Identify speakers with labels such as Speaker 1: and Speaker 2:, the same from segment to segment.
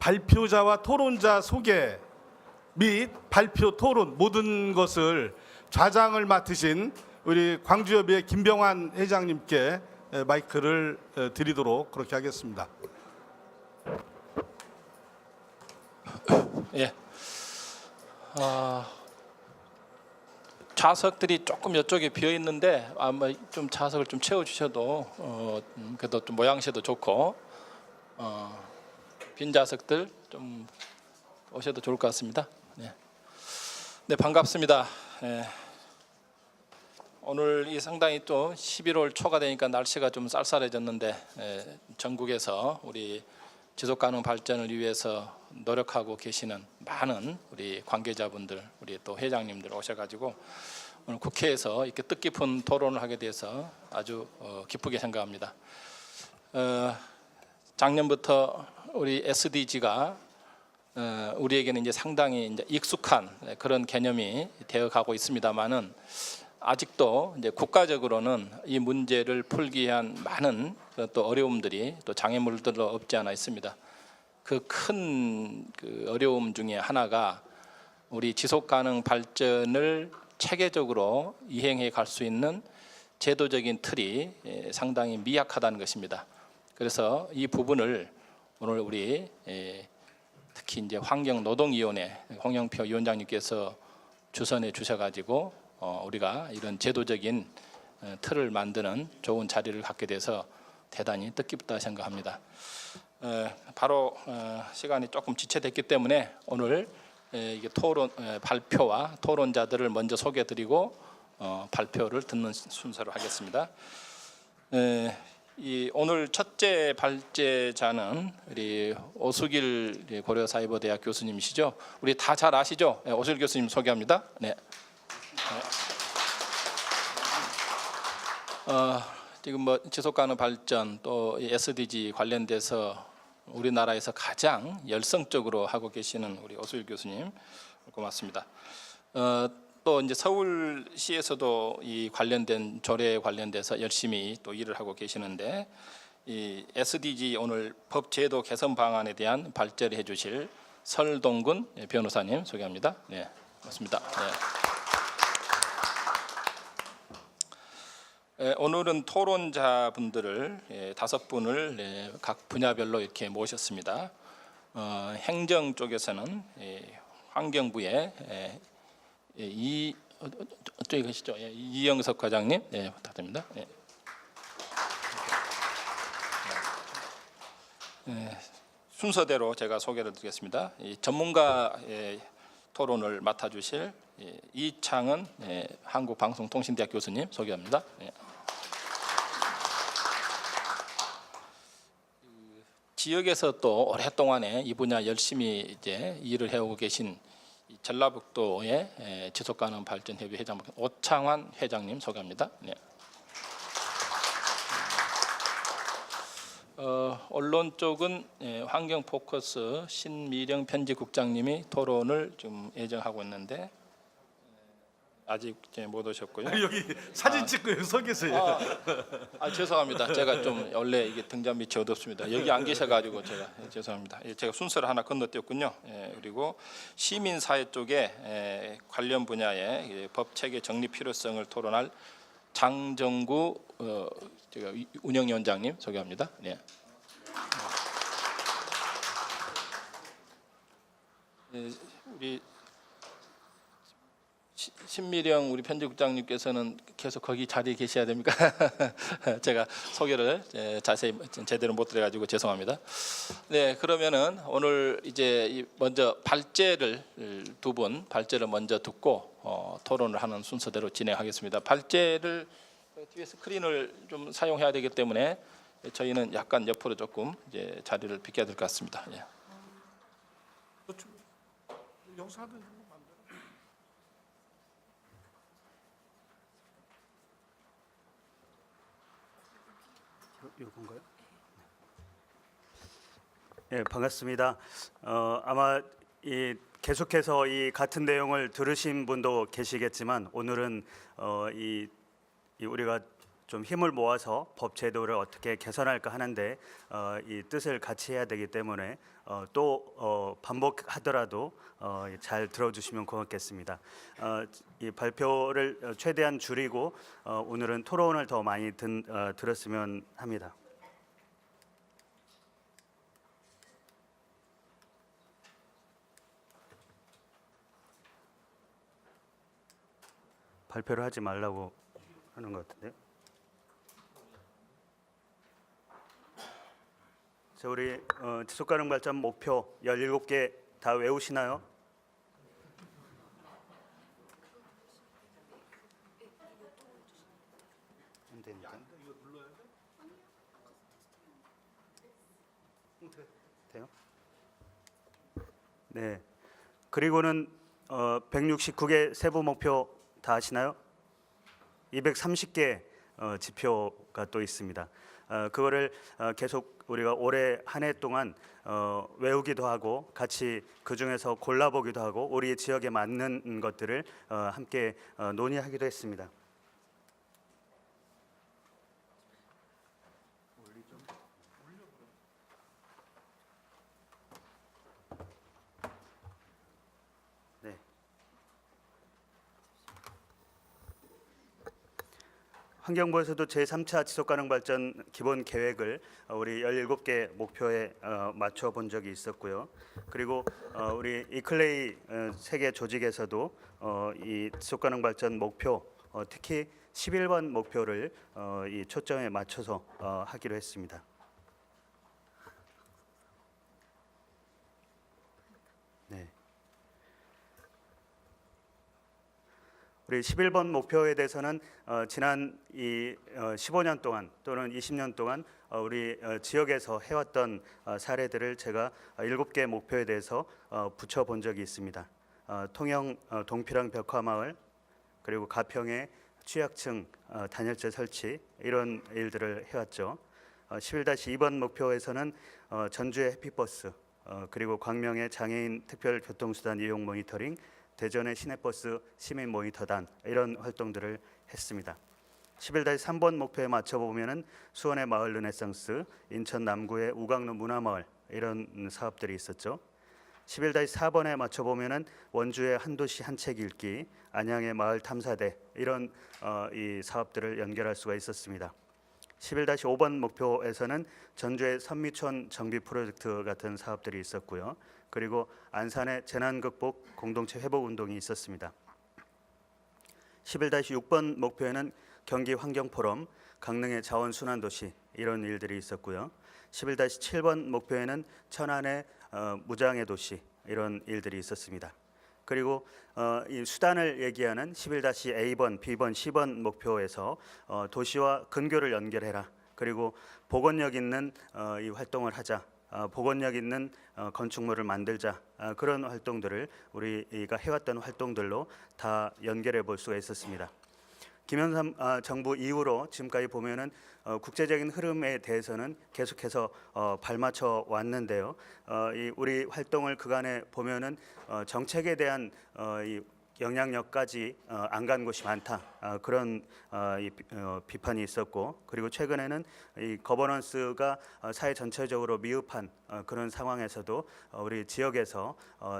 Speaker 1: 발표자와 토론자 소개 및 발표 토론 모든 것을 좌장을 맡으신 우리 광주협의회 김병환 회장님께 마이크를 드리도록 그렇게 하겠습니다.
Speaker 2: 예. 좌석들이 조금 이쪽에 비어 있는데 아마 좀 좌석을 좀 채워 주셔도 그래도 좀 모양새도 좋고 빈 좌석들 좀 오셔도 좋을 것 같습니다. 네, 네 반갑습니다. 예. 오늘 이 상당히 또 11월 초가 되니까 날씨가 좀 쌀쌀해졌는데 전국에서 우리 지속가능 발전을 위해서 노력하고 계시는 많은 우리 관계자분들, 우리 또 회장님들 오셔가지고 오늘 국회에서 이렇게 뜻깊은 토론을 하게 돼서 아주 기쁘게 생각합니다. 작년부터 우리 SDG가 우리에게는 이제 상당히 이제 익숙한 그런 개념이 되어가고 있습니다만은 아직도 이제 국가적으로는 이 문제를 풀기 위한 많은 또 어려움들이 또 장애물들도 없지 않아 있습니다. 그 큰 어려움 중에 하나가 우리 지속가능 발전을 체계적으로 이행해 갈 수 있는 제도적인 틀이 상당히 미약하다는 것입니다. 그래서 이 부분을 오늘 우리 특히 이제 환경노동위원회 홍영표 위원장님께서 주선해 주셔가지고 우리가 이런 제도적인 틀을 만드는 좋은 자리를 갖게 돼서 대단히 뜻깊다 생각합니다. 바로 시간이 조금 지체됐기 때문에 오늘 이게 토론 발표와 토론자들을 먼저 소개드리고 발표를 듣는 순서로 하겠습니다. 이 오늘 첫째 발제자는 우리 오수길 고려사이버대학 교수님이시죠. 우리 다 잘 아시죠? 오수길 교수님 소개합니다. 네. 지금 뭐 지속가능 발전 또 SDG 관련돼서 우리나라에서 가장 열성적으로 하고 계시는 우리 오수일 교수님 고맙습니다. 또 이제 서울시에서도 이 관련된 조례에 관련돼서 열심히 또 일을 하고 계시는데 이 SDG 오늘 법제도 개선 방안에 대한 발제를 해주실 설동근 변호사님 소개합니다. 네, 맞습니다. 네. 오늘은 토론자분들을 5분을 각 분야별로 이렇게 모셨습니다. 행정 쪽에서는 환경부의 어떻게 계시죠? 이영석 과장님, 부탁드립니다. 순서대로 제가 소개를 드리겠습니다. 전문가 토론을 맡아주실 이창은 한국방송통신대학 교수님 소개합니다. 지역에서 또 오랫동안에 이 분야 열심히 이제 일을 해오고 계신 전라북도의 지속가능 발전협의 회장 오창환 회장님 소개합니다. 네. 언론 쪽은 환경 포커스 신미령 편집국장님이 토론을 좀 예정하고 있는데 아직 못 오셨고요.
Speaker 1: 여기 사진 찍고 여기 서 계세요.
Speaker 2: 죄송합니다. 제가 좀 원래 이게 등잔 밑이 어둡습니다. 여기 안 계셔가지고 제가 죄송합니다. 제가 순서를 하나 건너뛰었군요. 그리고 시민사회 쪽에 관련 분야의 법 체계 정립 필요성을 토론할 장정구 제가 운영위원장님 소개합니다. 네. 우리 신미령 우리 편집국장님께서는 계속 거기 자리에 계셔야 됩니까? 제가 소개를 자세히 제대로 못 드려가지고 죄송합니다. 네, 그러면은 오늘 이제 먼저 발제를 두 분 발제를 먼저 듣고 토론을 하는 순서대로 진행하겠습니다. 발제를 뒤에 스크린을 좀 사용해야 되기 때문에 저희는 약간 옆으로 조금 이제 자리를 비켜야 될 것 같습니다. 예.
Speaker 1: 여기서 하든
Speaker 3: 이건가요? 네, 반갑습니다. 아마 계속해서 이 같은 내용을 들으신 분도 계시겠지만 오늘은 우리가 좀 힘을 모아서 법 제도를 어떻게 개선할까 하는데 이 뜻을 같이 해야 되기 때문에 또 반복하더라도 잘 들어주시면 고맙겠습니다. 이 발표를 최대한 줄이고 오늘은 토론을 더 많이 들었으면 합니다. 발표를 하지 말라고 하는 것 같은데요. 자, 우리 지속가능 발전 목표 17개 다 외우시나요? 안 되니까. 돼요? 네. 그리고는 169개 세부 목표 다 아시나요? 230개 지표가 또 있습니다. 그거를 계속 우리가 올해 한 해 동안 외우기도 하고 같이 그 중에서 골라보기도 하고 우리 지역에 맞는 것들을 함께 논의하기도 했습니다. 네. 환경부에서도 제3차 지속가능 발전 기본 계획을 우리 17개 목표에 맞춰 본 적이 있었고요. 그리고 우리 이클레이 세계 조직에서도 이 지속가능 발전 목표 특히 11번 목표를 이 초점에 맞춰서 하기로 했습니다. 네. 우리 11번 목표에 대해서는 지난 이 15년 동안 또는 20년 동안 우리 지역에서 해왔던 사례들을 제가 7개 목표에 대해서 붙여본 적이 있습니다. 통영 동피랑 벽화마을 그리고 가평의 취약층 단열재 설치 이런 일들을 해왔죠. 11-2번 목표에서는 전주의 해피버스 그리고 광명의 장애인 특별교통수단 이용 모니터링 대전의 시내버스 시민 모니터단 이런 활동들을 했습니다. 11-3번 목표에 맞춰 보면은 수원의 마을 르네상스, 인천 남구의 우강루 문화마을 이런 사업들이 있었죠. 11-4번에 맞춰 보면은 원주의 한도시 한책 읽기, 안양의 마을 탐사대 이런 이 사업들을 연결할 수가 있었습니다. 11-5번 목표에서는 전주의 선미촌 정비 프로젝트 같은 사업들이 있었고요. 그리고 안산의 재난극복 공동체 회복 운동이 있었습니다. 11-6번 목표에는 경기 환경포럼, 강릉의 자원순환도시 이런 일들이 있었고요. 11-7번 목표에는 천안의 무장의 도시 이런 일들이 있었습니다. 그리고 이 수단을 얘기하는 11-A번, B번, C번 목표에서 도시와 근교를 연결해라. 그리고 복원력 있는 이 활동을 하자. 복원력 있는 건축물을 만들자. 그런 활동들을 우리가 해왔던 활동들로 다 연결해 볼 수가 있었습니다. 김영삼 정부 이후로 지금까지 보면은 국제적인 흐름에 대해서는 계속해서 발맞춰 왔는데요. 우리 활동을 그간에 보면은 정책에 대한 이 영향력까지 안 간 곳이 많다. 그런 비판이 있었고, 그리고 최근에는 이 거버넌스가 사회 전체적으로 미흡한 그런 상황에서도 우리 지역에서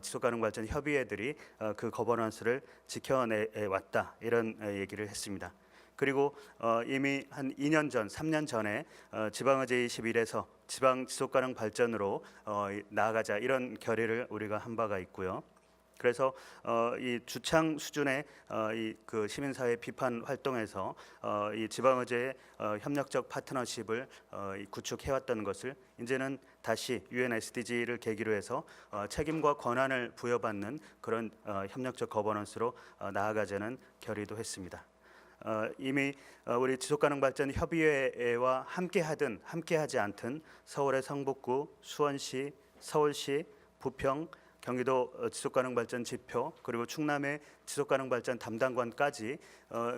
Speaker 3: 지속가능 발전 협의회들이 그 거버넌스를 지켜내 왔다. 이런 얘기를 했습니다. 그리고 이미 한 2년 전, 3년 전에 지방의제 21에서 지방 지속가능 발전으로 나아가자 이런 결의를 우리가 한 바가 있고요. 그래서 이 주창 수준의 이 그 시민사회 비판 활동에서 이 지방의제의 협력적 파트너십을 구축해왔던 것을 이제는 다시 UN SDG를 계기로 해서 책임과 권한을 부여받는 그런 협력적 거버넌스로 나아가자는 결의도 했습니다. 이미 우리 지속가능발전 협의회와 함께하든 함께하지 않든 서울의 성북구, 수원시, 서울시, 부평, 경기도 지속가능발전 지표 그리고 충남의 지속가능발전 담당관까지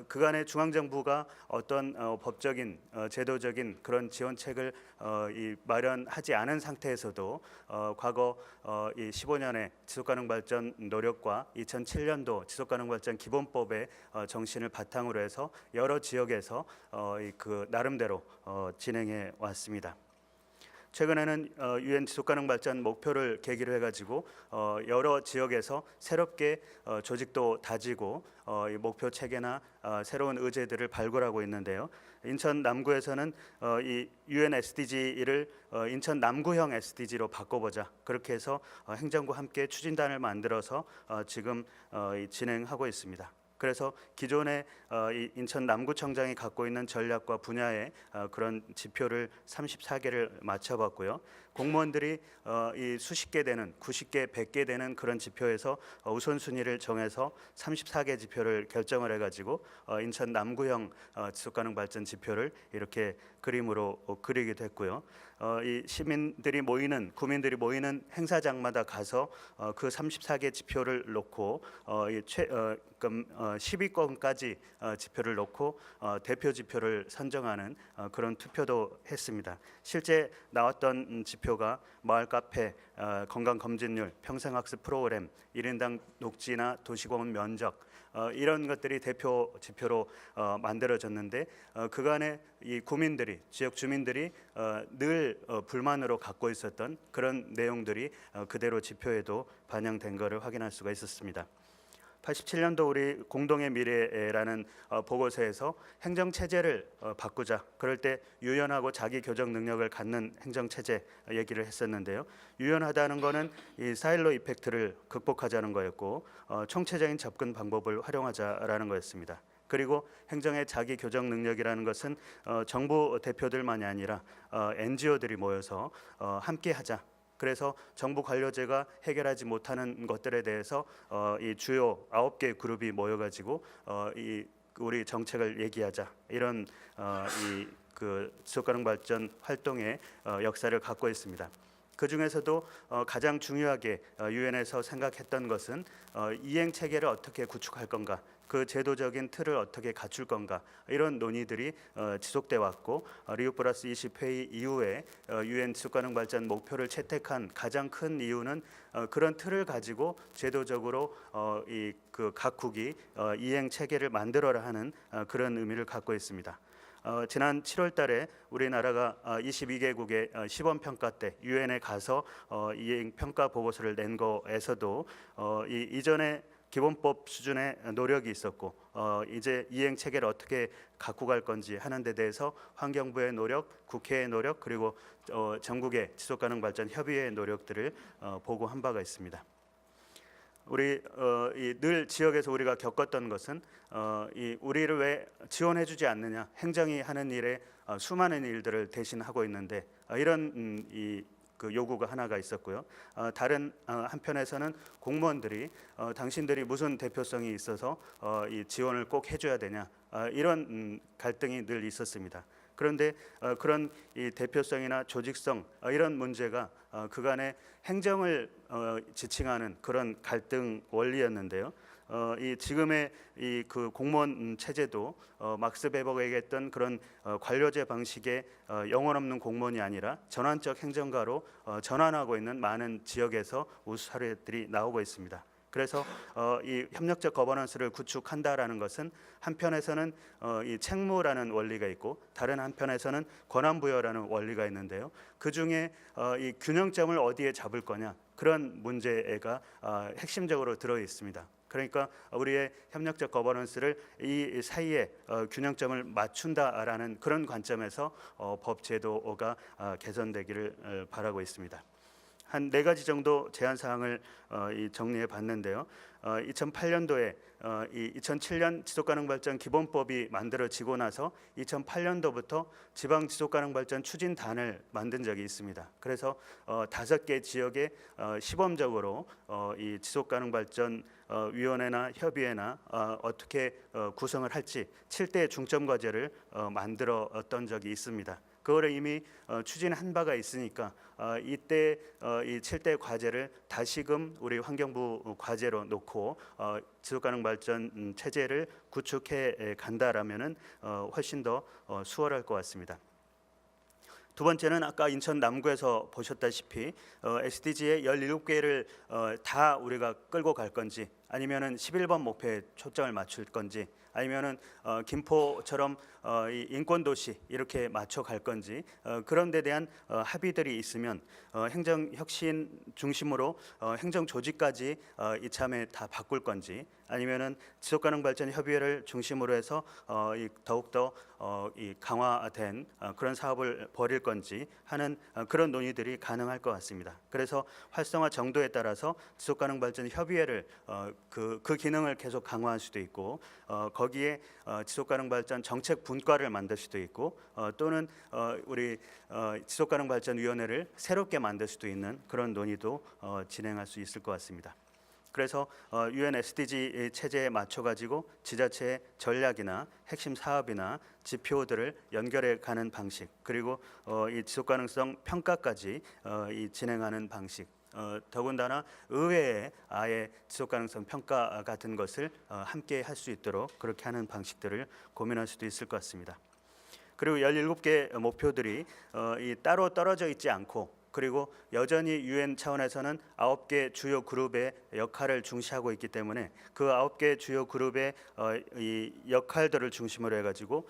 Speaker 3: 그간의 중앙정부가 어떤 법적인 제도적인 그런 지원책을 마련하지 않은 상태에서도 과거 이 15년의 지속가능발전 노력과 2007년도 지속가능발전 기본법의 정신을 바탕으로 해서 여러 지역에서 그 나름대로 진행해 왔습니다. 최근에는 유엔 지속가능발전 목표를 계기로 해가지고 여러 지역에서 새롭게 조직도 다지고 이 목표 체계나 새로운 의제들을 발굴하고 있는데요. 인천 남구에서는 이 유엔 SDG를 인천 남구형 SDG로 바꿔보자 그렇게 해서 행정부 함께 추진단을 만들어서 지금 진행하고 있습니다. 그래서 기존의 이 인천 남구청장이 갖고 있는 전략과 분야의 그런 지표를 34개를 맞춰봤고요. 공무원들이 이 수십 개 되는 90개, 100개 되는 그런 지표에서 우선순위를 정해서 34개 지표를 결정을 해가지고 인천 남구형 지속가능발전 지표를 이렇게 그림으로 그리기도 했고요. 이 시민들이 모이는 구민들이 모이는 행사장마다 가서 그 34개 지표를 놓고 10위권까지 지표를 놓고 대표 지표를 선정하는 그런 투표도 했습니다. 실제 나왔던 지표가 마을 카페, 건강 검진률, 평생학습 프로그램, 1인당 녹지나 도시공원 면적 이런 것들이 대표 지표로 만들어졌는데 그간의 이 구민들이 지역 주민들이 늘 불만으로 갖고 있었던 그런 내용들이 그대로 지표에도 반영된 것을 확인할 수가 있었습니다. 87년도 우리 공동의 미래라는 보고서에서 행정 체제를 바꾸자. 그럴 때 유연하고 자기 교정 능력을 갖는 행정 체제 얘기를 했었는데요. 유연하다는 것은 이 사일로 이펙트를 극복하자는 거였고 총체적인 접근 방법을 활용하자라는 거였습니다. 그리고 행정의 자기 교정 능력이라는 것은 정부 대표들만이 아니라 NGO들이 모여서 함께 하자. 그래서 정부 관료제가 해결하지 못하는 것들에 대해서 이 주요 9개 그룹이 모여가지고 이 우리 정책을 얘기하자 이런 이 그 지속가능발전 활동의 역사를 갖고 있습니다. 그 중에서도 가장 중요하게 유엔에서 생각했던 것은 이행 체계를 어떻게 구축할 건가, 그 제도적인 틀을 어떻게 갖출 건가 이런 논의들이 지속돼 왔고 리우+20 회의 이후에 유엔 지속가능발전 목표를 채택한 가장 큰 이유는 그런 틀을 가지고 제도적으로 이 그 각국이 이행 체계를 만들어라 하는 그런 의미를 갖고 있습니다. 지난 7월달에 우리나라가 22개국의 시범 평가 때 유엔에 가서 이행 평가 보고서를 낸 거에서도 이전에 기본법 수준의 노력이 있었고 이제 이행 체계를 어떻게 갖고 갈 건지 하는 데 대해서 환경부의 노력, 국회의 노력 그리고 전국의 지속가능발전 협의회의 노력들을 보고한 바가 있습니다. 우리 늘 지역에서 우리가 겪었던 것은 우리를 왜 지원해주지 않느냐, 행정이 하는 일에 수많은 일들을 대신하고 있는데 이런 그 요구가 하나가 있었고요. 다른 한편에서는 공무원들이 당신들이 무슨 대표성이 있어서 이 지원을 꼭 해줘야 되냐 이런 갈등이 늘 있었습니다. 그런데 그런 이 대표성이나 조직성 이런 문제가 그간의 행정을 지칭하는 그런 갈등 원리였는데요. 이 지금의 이 그 공무원 체제도 막스 베버가 얘기했던 그런 관료제 방식의 영혼 없는 공무원이 아니라 전환적 행정가로 전환하고 있는 많은 지역에서 우수 사례들이 나오고 있습니다. 그래서 이 협력적 거버넌스를 구축한다라는 것은 한편에서는 이 책무라는 원리가 있고 다른 한편에서는 권한 부여라는 원리가 있는데요. 그 중에 이 균형점을 어디에 잡을 거냐 그런 문제가 핵심적으로 들어 있습니다. 그러니까 우리의 협력적 거버넌스를 이 사이에 균형점을 맞춘다라는 그런 관점에서 법 제도가 개선되기를 바라고 있습니다. 한 4가지 정도 제안 사항을 정리해 봤는데요. 2008년도에 2007년 지속가능발전 기본법이 만들어지고 나서 2008년도부터 지방 지속가능발전 추진단을 만든 적이 있습니다. 그래서 5개 지역에 시범적으로 이 지속가능발전 위원회나 협의회나 어떻게 구성을 할지 7대 중점 과제를 만들었던 적이 있습니다. 그거를 이미 추진한 바가 있으니까 이때 이 7대 과제를 다시금 우리 환경부 과제로 놓고 지속가능 발전 체제를 구축해 간다라면은 훨씬 더 수월할 것 같습니다. 두 번째는 아까 인천 남구에서 보셨다시피 SDG의 17개를 다 우리가 끌고 갈 건지 아니면은 11번 목표에 초점을 맞출 건지 아니면은 김포처럼 이 인권 도시 이렇게 맞춰 갈 건지 그런 데 대한 합의들이 있으면 행정 혁신 중심으로 행정 조직까지 이참에 다 바꿀 건지 아니면은 지속가능 발전 협의회를 중심으로 해서 이 더욱더 이 강화된 그런 사업을 벌일 건지 하는 그런 논의들이 가능할 것 같습니다. 그래서 활성화 정도에 따라서 지속가능 발전 협의회를 그 기능을 계속 강화할 수도 있고 거기에 지속가능 발전 정책 분과를 만들 수도 있고 또는 우리 지속가능 발전 위원회를 새롭게 만들 수도 있는 그런 논의도 진행할 수 있을 것 같습니다. 그래서 UN SDG 체제에 맞춰 가지고 지자체의 전략이나 핵심 사업이나 지표들을 연결해 가는 방식 그리고 이 지속 가능성 평가까지 이 진행하는 방식 더군다나 의회에 아예 지속 가능성 평가 같은 것을 함께 할 수 있도록 그렇게 하는 방식들을 고민할 수도 있을 것 같습니다. 그리고 17개 목표들이 이 따로 떨어져 있지 않고 그리고 여전히 UN 차원에서는 9개 주요 그룹의 역할을 중시하고 있기 때문에 그 9개 주요 그룹의 이 역할들을 중심으로 해가지고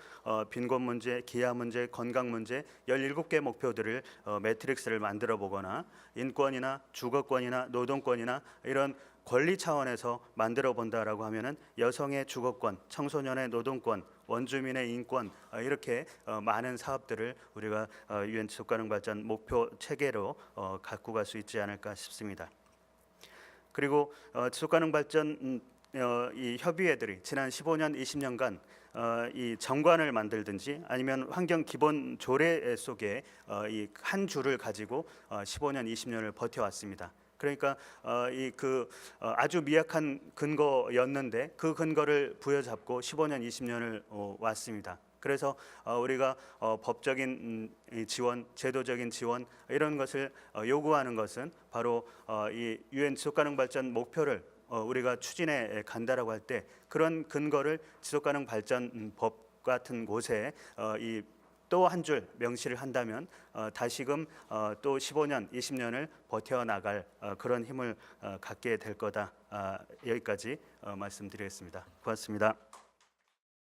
Speaker 3: 빈곤 문제, 기아 문제, 건강 문제 17개 목표들을 매트릭스를 만들어 보거나 인권이나 주거권이나 노동권이나 이런 권리 차원에서 만들어 본다라고 하면은 여성의 주거권, 청소년의 노동권, 원주민의 인권 이렇게 많은 사업들을 우리가 UN 지속가능 발전 목표 체계로 갖고 갈 수 있지 않을까 싶습니다. 그리고 지속가능 발전 이 협의회들이 지난 15년, 20년간 이 정관을 만들든지 아니면 환경 기본 조례 속에 이 한 줄을 가지고 15년, 20년을 버텨왔습니다. 그러니까 이 아주 미약한 근거였는데 그 근거를 부여잡고 15년, 20년을 왔습니다. 그래서 우리가 법적인 지원, 제도적인 지원 이런 것을 요구하는 것은 바로 이 UN 지속가능 발전 목표를 우리가 추진해 간다라고 할 때 그런 근거를 지속가능 발전 법 같은 곳에 이 또 한 줄 명시를 한다면 다시금 또 15년, 20년을 버텨나갈 그런 힘을 갖게 될 거다. 여기까지 말씀드리겠습니다. 고맙습니다.